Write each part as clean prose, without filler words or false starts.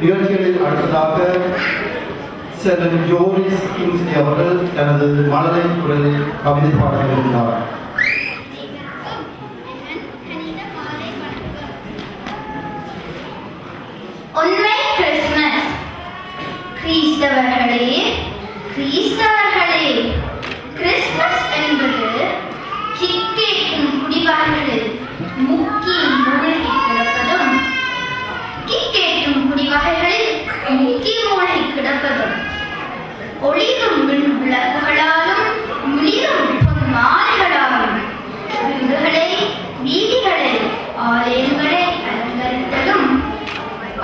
நிகழ்ச்சிகளில் அடுத்ததாக செல்வன் ஜோரிஸ் கிங்ஸ்லி அவர்கள் தனது மழலை குரலில் கவிதை பாட இருந்தார். உண்மை கிறிஸ்துமஸ். கிறிஸ்தவர்களே கிறிஸ்தவர்களே, கிறிஸ்துமஸ் என்பது கிக்கேட்டும் குடிவகைகளில் முக்கி மூழ்கி கிடப்பதும் ஒளிரும் மின் விளக்குகளாலும் மிளிரும் பொன் மாலைகளாலும் வீடுகளை வீதிகளை ஆலயங்களை அலங்கரித்தலும்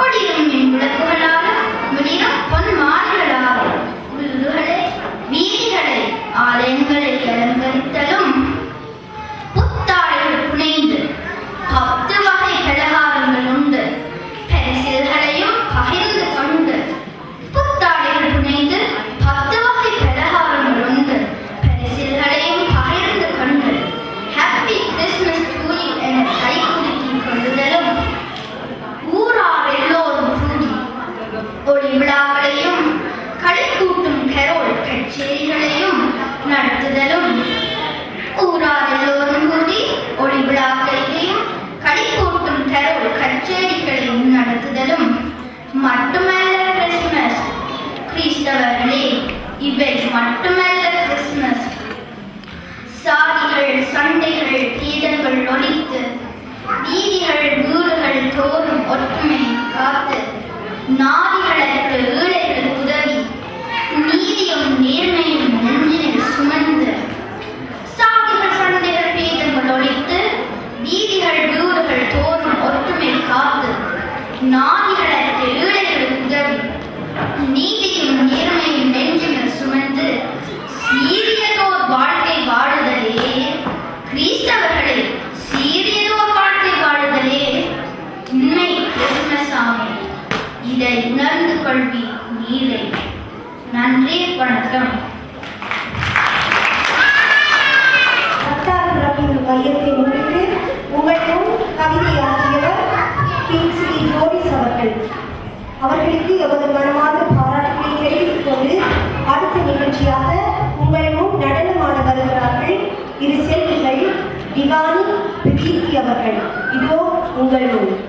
ஒளிரும் மின் விளக்குகளாலும் மிளிரும் பொன் மாலைகளாலும் வீடுகளை வீதிகளை ஆலயங்களை அலங்கரித்தலும் புத்தாடைகள் புனைந்து 10 வகை பலகாரங்கள் உண்டு பரிசில்களையும் பகிர்ந்து கொண்டு புத்தாடைகள் புனைந்து 10 வகை பலகாரங்கள் உண்டு பரிசில்களையும் பகிர்ந்து கொண்டு ஹாப்பி கிறிஸ்மஸ் டு யூ என கைகுலுக்கிக் கொள்ளுதலும் ஊரார் எல்லோரும் கூடி ஒளி விழாக்களையும் களிக்கூட்டும் கரோல் கச்சேரிகளையும் நடத்துதலும் ஊரார் எல்லோரும் கூடி ஒளி விழாக்களையும் களிக்கூட்டும் கரோல் கச்சேரிகளையும் நடத்துதலும் மட்டுமல்ல கிறிஸ்துமஸ். கிறிஸ்தவர்களே, இவை மட்டுமல்ல கிறிஸ்துமஸ். சாதிகள் சண்டைகள் கீதங்கள் ஒலித்து வீதிகள் வீடுகள் தோறும் ஒற்றுமை காத்து நாதிகளற்ற ஏழைகளுக்கு உதவி நீதியும் நேர்மையும் நெஞ்சினில் சுமந்து சாதிகள் சண்டைகள் கீதங்கள் ஒலித்து வீதிகள் வீடுகள் தோறும் ஒற்றுமை காத்து நாதிகளற்ற ஏழைகளுக்கு உதவி நீதியும் நேர்மையும் நெஞ்சினில் சுமந்து சீரியதோர் வாழ்க்கை வாழுதலே கிறிஸ்தவர்களே, சீரியதோர் வாழ்க்கை வாழுதலே உண்மை கிறிஸ்துமஸ் ஆமே. இதை உணர்ந்து கொள்வி நீரை. நன்றி, வணக்கம். மையத்தை முன்னிட்டு உங்களிடம் கவிதை ஆற்றியவர் கிங்ஸ்லி ஜோரிஸ் அவர்கள். அவர்களுக்கு எமது மனமார்ந்த பாராட்டுகளை தெரிவித்துக் கொண்டு அடுத்த நிகழ்ச்சியாக உங்கள் முன் நடனமாட வருகிறார்கள் இரு செல்விகள் திவானி பிரீத்தி அவர்கள். இதோ உங்கள் முன்.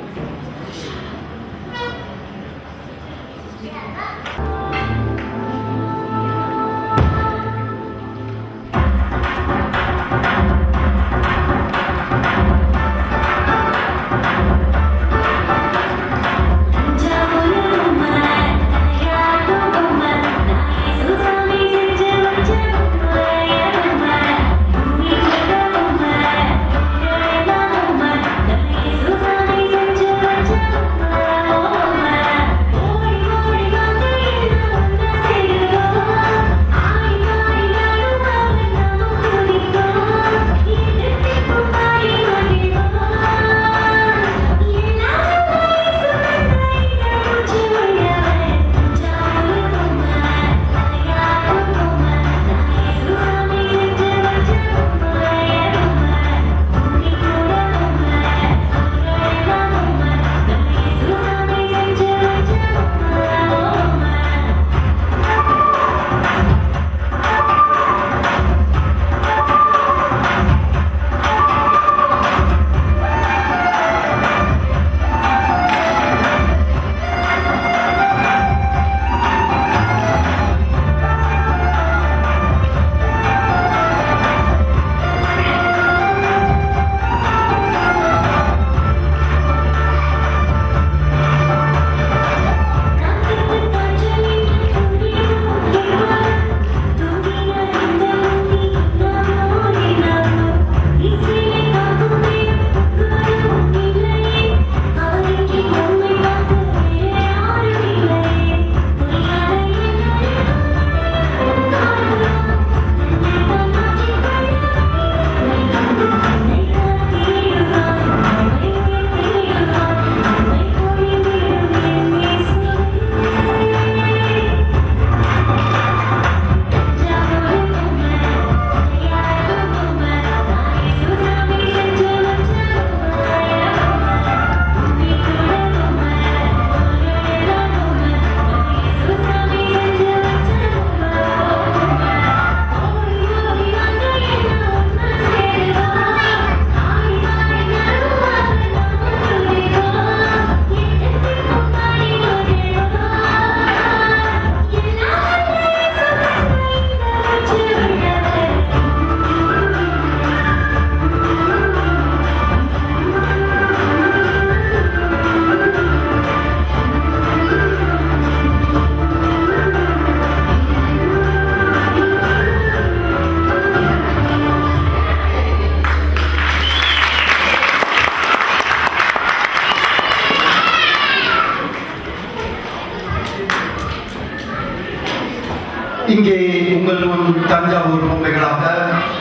இங்கே உங்கள் முன் தஞ்சாவூர் பொம்மைகளாக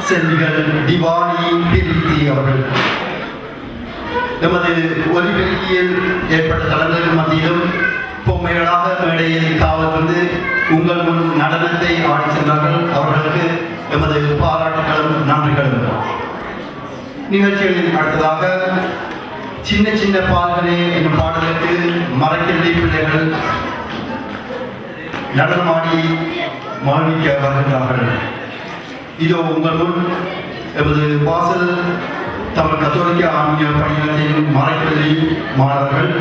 செல்விகள் திவானி பிரீத்தி அவர்கள் எமது ஒலிபெருக்கியில் ஏற்பட்ட தளங்களின் மத்தியிலும் பொம்மைகளாக மேடையில் காவல் வந்து உங்கள் முன் நடனத்தை ஆடி சென்றார்கள். அவர்களுக்கு எமது பாராட்டுகளும் நன்றிகளும். நிகழ்ச்சிகளில் அடுத்ததாக சின்ன சின்ன பால்களே என்னும் பாடலுக்கு மரக்கிள்ளி பிள்ளைகள் நடனமாடி மகிழ்விக்க வருகிறார்கள். இதோ உங்கள் முன் எமது வாசல் தமிழ் கத்தோலிக்க ஆன்மீக பணியாளர்களின் மரக்கிள்ளி மாணவர்கள்.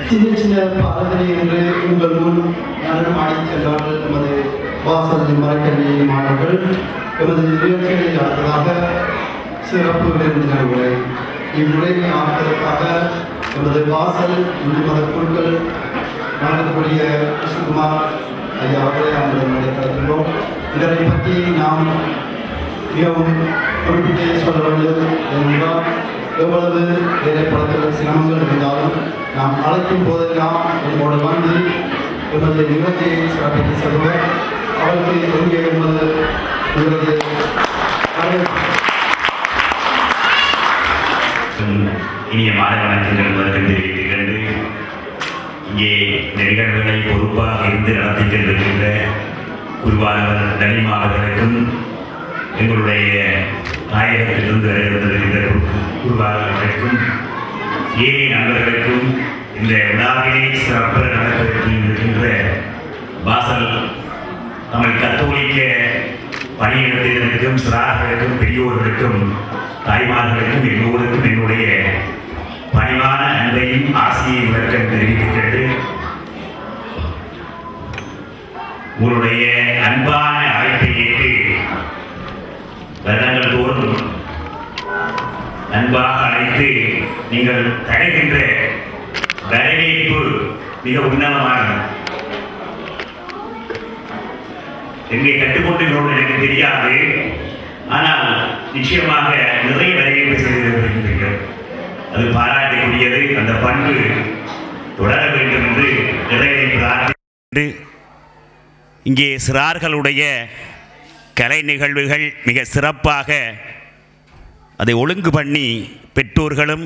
சின்ன சின்ன பாதனை என்று உங்கள் முன் நடனம் ஆடி சென்றார்கள் எமது வாசல் மரக்கல்வி மாணவர்கள். எமது நிகழ்ச்சிகளில் அடுத்ததாக சிறப்பு விருந்தினர்களை இவ்வுரையை ஆற்றுவதற்காக நமது வாசல் இந்து மத குழுக்கள் வழங்கக்கூடிய கிருஷ்ணகுமார் ஐயா அவர்களை அவர்கள் நடைபெறுகின்றோம். இதனை பற்றி நாம் மிகவும் குறிப்பிட்டு சொல்ல வேண்டியது என்றால் எவ்வளவு வேலைப்படத்தில் சிரமங்கள் இருந்தாலும் நாம் அழைக்கும் போதெல்லாம் நம்மோடு வந்து எமது நிகழ்ச்சியை சிறப்பித்து செல்வர் அவருக்கு எங்கே எமது நிகழ்ச்சியை இனிய மாலை வணக்கங்கள் வருகிறது தெரிவித்துக்கொண்டு இங்கே இந்த நிகழ்வுகளை பொறுப்பாக இருந்து நடத்தி கொண்டிருக்கின்ற குருவானவர் தனிமா அவர்களுக்கும் எங்களுடைய தாயகத்திலிருந்து வருகின்ற குருவானவர்களுக்கும் ஏழை நண்பர்களுக்கும் இந்த விழாவினை சிறப்பு நடப்பதற்கு இருக்கின்ற வாசல் தமிழ் கத்தோலிக்க பணியிடத்தினருக்கும் சிறார்களுக்கும் பெரியோர்களுக்கும் தாய்மார்களுக்கும் எல்லோருக்கும் என்னுடைய பணிவான அன்பையும் ஆசையையும் விளக்கம் தெரிவித்துக்கொண்டு உங்களுடைய அன்பான அழைப்பை ஏற்று வருடங்கள் தோறும் அன்பாக அழைத்து நீங்கள் தருகின்ற வரவேற்பு மிக உன்னதமானது. எங்கே கற்றுக்கொண்டிருக்கிறோம் எனக்கு தெரியாது, ஆனால் நிச்சயமாக நிறைய வரவேற்பு செய்திருக்கின்றீர்கள். அது பாராட்டக்கூடியது. அந்த பண்பு தொடர வேண்டும் என்று நிறைய பிரார்த்தி. இங்கே சிறார்களுடைய கலை நிகழ்வுகள் மிக சிறப்பாக அதை ஒழுங்கு பண்ணி பெற்றோர்களும்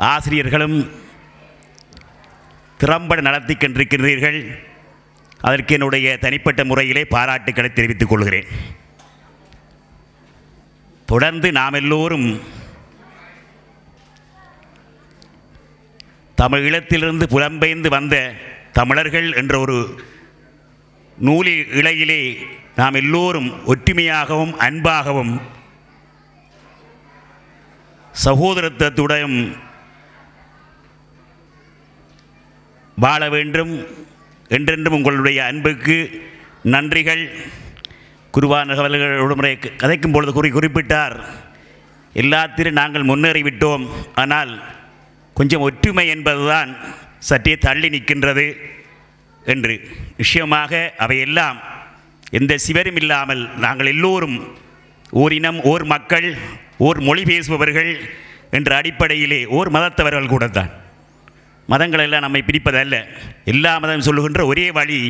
ஆசிரியர்களும் திறம்பட நடத்தி கொண்டிருக்கிறீர்கள். அதற்கு என்னுடைய தனிப்பட்ட முறையிலே பாராட்டுக்களை தெரிவித்துக் கொள்கிறேன். தொடர்ந்து நாம் எல்லோரும் தமிழீழத்திலிருந்து புலம்பெயர்ந்து வந்த தமிழர்கள் என்ற ஒரு நூலில் இழையிலே நாம் எல்லோரும் ஒற்றுமையாகவும் அன்பாகவும் சகோதரத்துடன் வாழ வேண்டும். என்றென்றும் உங்களுடைய அன்புக்கு நன்றிகள். குருவானவர்கள் முறை கதைக்கும் பொழுது குறிப்பிட்டார், எல்லாத்திலும் நாங்கள் முன்னேறிவிட்டோம், ஆனால் கொஞ்சம் ஒற்றுமை என்பதுதான் சற்றே தள்ளி நிற்கின்றது என்று. நிச்சயமாக அவையெல்லாம் எந்த சிவரும் இல்லாமல் நாங்கள் எல்லோரும் ஓர் இனம், ஓர் மக்கள், ஓர் மொழி பேசுபவர்கள் என்ற அடிப்படையிலே ஓர் மதத்தவர்கள் கூட தான். மதங்களெல்லாம் நம்மை பிரிப்பதல்ல, எல்லா மதம் சொல்லுகின்ற ஒரே வழி